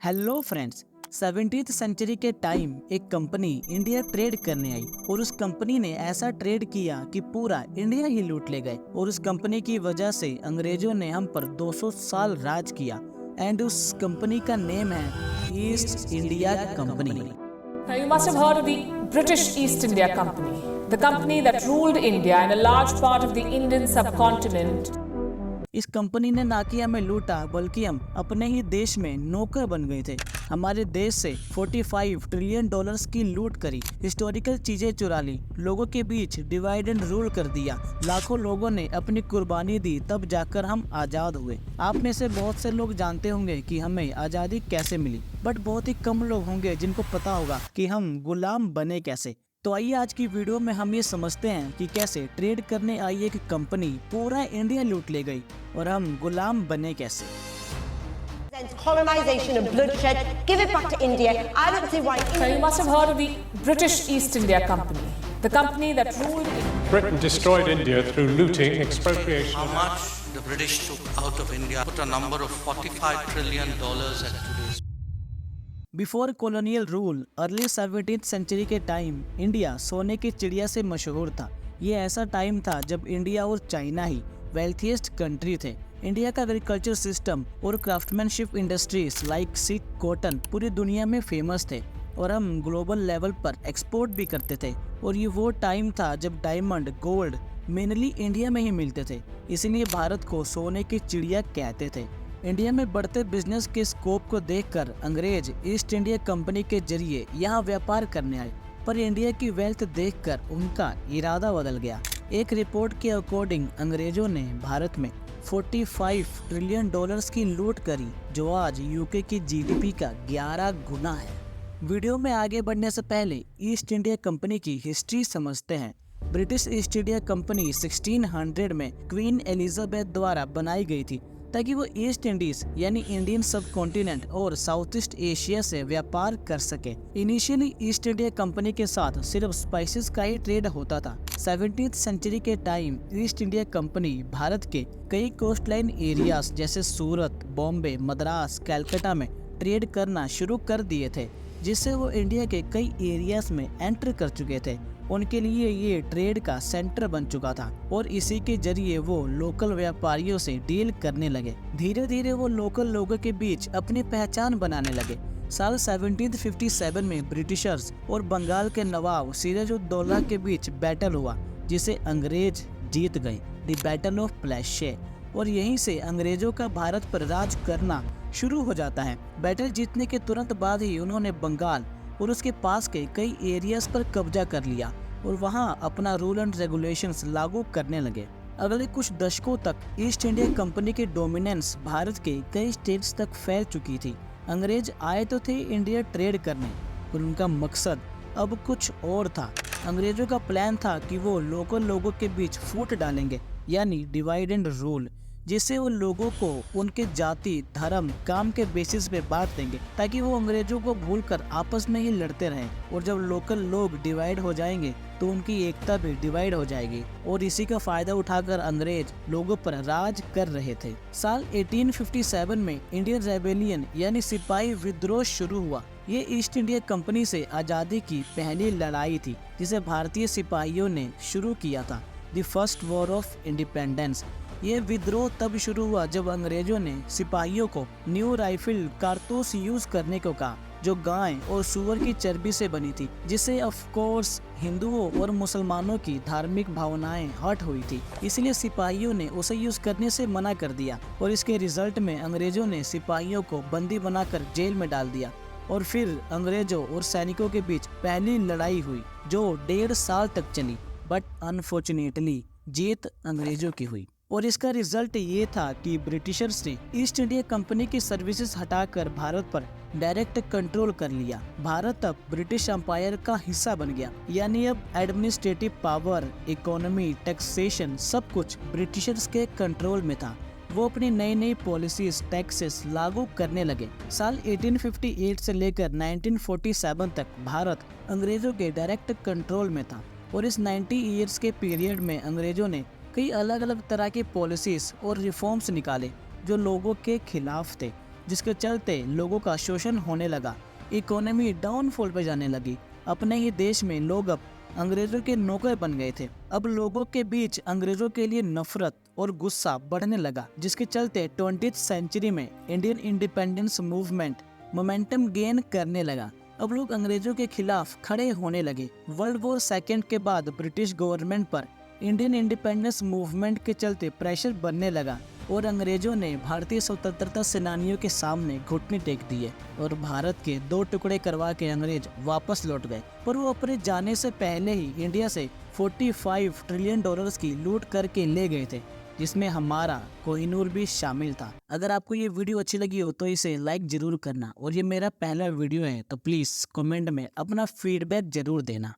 Hello friends. 17th century के time एक company India trade करने आई और उस कंपनी ने ऐसा ट्रेड किया कि पूरा इंडिया ही लूट ले गए और उस कंपनी की वजह से अंग्रेजों ने हम पर 200 साल राज किया एंड उस कंपनी का नेम है east India company. Now, you must have heard of the British East India Company, the company that ruled India and a large part of the Indian subcontinent. इस कंपनी ने ना कि हमें लूटा बल्कि हम अपने ही देश में नौकर बन गए थे। हमारे देश से 45 ट्रिलियन डॉलर्स की लूट करी, हिस्टोरिकल चीजें चुरा ली, लोगों के बीच डिवाइड एंड रूल कर दिया। लाखों लोगों ने अपनी कुर्बानी दी, तब जाकर हम आजाद हुए। आप में से बहुत से लोग जानते होंगे कि हमें आजादी कैसे मिली, बट बहुत ही कम लोग होंगे जिनको पता होगा कि हम गुलाम बने कैसे। तो आइए आज की वीडियो में हम ये समझते हैं कि कैसे ट्रेड करने आई एक कंपनी पूरा इंडिया लूट ले गई और हम गुलाम बने कैसे। Colonization and bloodshed. Give it back to India. I don't see why. Now, you must have heard of the British East India Company, the company that ruled. Britain destroyed India through looting, expropriation. How much the British took out of India, put a number of $45 trillion at today's. Before colonial rule early 17th century के time India सोने की चिड़िया से मशहूर था। ये ऐसा time था जब इंडिया और चाइना ही वेल्थीएस्ट कंट्री थे। इंडिया का एग्रीकल्चर सिस्टम और craftsmanship industries like silk, cotton पूरी दुनिया में फेमस थे और हम ग्लोबल लेवल पर एक्सपोर्ट भी करते थे। और ये वो टाइम था जब डायमंड, गोल्ड मेनली इंडिया में ही मिलते थे, इसीलिए भारत को सोने की चिड़िया कहते थे। इंडिया में बढ़ते बिजनेस के स्कोप को देखकर अंग्रेज ईस्ट इंडिया कंपनी के जरिए यहाँ व्यापार करने आए, पर इंडिया की वेल्थ देखकर उनका इरादा बदल गया। एक रिपोर्ट के अकॉर्डिंग अंग्रेजों ने भारत में 45 ट्रिलियन डॉलर्स की लूट करी, जो आज यूके की जीडीपी का 11 गुना है। वीडियो में आगे बढ़ने से पहले ईस्ट इंडिया कंपनी की हिस्ट्री समझते हैं। ब्रिटिश ईस्ट इंडिया कंपनी 1600 में क्वीन एलिजाबेथ द्वारा बनाई गई थी ताकि वो ईस्ट इंडीज यानी इंडियन सब कॉन्टिनेंट और साउथ ईस्ट एशिया से व्यापार कर सके। इनिशियली ईस्ट इंडिया कंपनी के साथ सिर्फ स्पाइसेस का ही ट्रेड होता था। 17th सेंचुरी के time east India company Bharat के कई कोस्टलाइन एरियाज जैसे सूरत, बॉम्बे, मद्रास, कलकत्ता में ट्रेड करना शुरू कर दिए थे, जिससे वो इंडिया के कई एरियाज में एंटर कर चुके थे। उनके लिए ये ट्रेड का सेंटर बन चुका था और इसी के जरिए वो लोकल व्यापारियों से डील करने लगे। धीरे धीरे वो लोकल लोगों के बीच अपनी पहचान बनाने लगे। साल 1757 में ब्रिटिशर्स और बंगाल के नवाब सिराजुद्दौला के बीच बैटल हुआ, जिसे अंग्रेज जीत गए, द बैटल ऑफ प्लेशे। और यहीं से अंग्रेजों का भारत पर राज करना शुरू हो जाता है। बैटल जीतने के तुरंत बाद ही उन्होंने बंगाल और उसके पास के कई एरियाज पर कब्जा कर लिया और वहां अपना रूल एंड रेगुलेशंस लागू करने लगे। अगले कुछ दशकों तक ईस्ट इंडिया कंपनी की डोमिनेंस भारत के कई स्टेट्स तक फैल चुकी थी। अंग्रेज आए तो थे इंडिया ट्रेड करने, पर उनका मकसद अब कुछ और था। अंग्रेजों का प्लान था कि वो लोकल लोगों के बीच फूट डालेंगे, यानी डिवाइड एंड रूल, जिससे वो लोगों को उनके जाति, धर्म, काम के बेसिस पे बांट देंगे ताकि वो अंग्रेजों को भूलकर आपस में ही लड़ते रहें। और जब लोकल लोग डिवाइड हो जाएंगे तो उनकी एकता भी डिवाइड हो जाएगी और इसी का फायदा उठाकर अंग्रेज लोगों पर राज कर रहे थे। साल 1857 में इंडियन रेबेलियन यानी सिपाही विद्रोह शुरू हुआ। ये ईस्ट इंडिया कंपनी से आजादी की पहली लड़ाई थी, जिसे भारतीय सिपाहियों ने शुरू किया था, the first war of independence. ये विद्रोह तब शुरू हुआ जब अंग्रेजों ने सिपाहियों को न्यू राइफल कारतूस यूज करने को कहा, जो गाय और सूअर की चर्बी से बनी थी, जिससे ऑफ कोर्स हिंदुओं और मुसलमानों की धार्मिक भावनाएं हर्ट हुई थी। इसलिए सिपाहियों ने उसे यूज करने से मना कर दिया और इसके रिजल्ट में अंग्रेजों ने सिपाहियों को बंदी बनाकर जेल में डाल दिया। और फिर अंग्रेजों और सैनिकों के बीच पहली लड़ाई हुई, जो 1.5 साल तक चली, बट अनफॉर्चुनेटली जीत अंग्रेजों की हुई। और इसका रिजल्ट ये था कि ब्रिटिशर्स ने ईस्ट इंडिया कंपनी की सर्विसेज हटाकर भारत पर डायरेक्ट कंट्रोल कर लिया। भारत अब ब्रिटिश एम्पायर का हिस्सा बन गया, यानी अब एडमिनिस्ट्रेटिव पावर, इकोनॉमी, टैक्सेशन सब कुछ ब्रिटिशर्स के कंट्रोल में था। वो अपनी नई नई पॉलिसीज, टैक्सेस लागू करने लगे। साल 1858 से लेकर 1947 तक भारत अंग्रेजों के डायरेक्ट कंट्रोल में था और इस 90 ईयर्स के पीरियड में अंग्रेजों ने कई अलग अलग तरह की पॉलिसीज और रिफॉर्म्स निकाले जो लोगों के खिलाफ थे, जिसके चलते लोगों का शोषण होने लगा, इकोनॉमी डाउनफॉल पे जाने लगी। अपने ही देश में लोग अब अंग्रेजों के नौकर बन गए थे। अब लोगों के बीच अंग्रेजों के लिए नफरत और गुस्सा बढ़ने लगा, जिसके चलते 20th सेंचुरी में Indian independence movement momentum gain करने लगा। अब लोग अंग्रेजों के खिलाफ खड़े होने लगे। वर्ल्ड वॉर सेकेंड के बाद ब्रिटिश गवर्नमेंट पर इंडियन इंडिपेंडेंस मूवमेंट के चलते प्रेशर बनने लगा और अंग्रेजों ने भारतीय स्वतंत्रता सेनानियों के सामने घुटने टेक दिए और भारत के 2 टुकड़े करवा के अंग्रेज वापस लौट गए। पर वो अपने जाने से पहले ही इंडिया से 45 ट्रिलियन डॉलर्स की लूट करके ले गए थे, जिसमें हमारा कोहिनूर भी शामिल था। अगर आपको ये वीडियो अच्छी लगी हो तो इसे लाइक जरूर करना और ये मेरा पहला वीडियो है तो प्लीज़ कमेंट में अपना फीडबैक जरूर देना।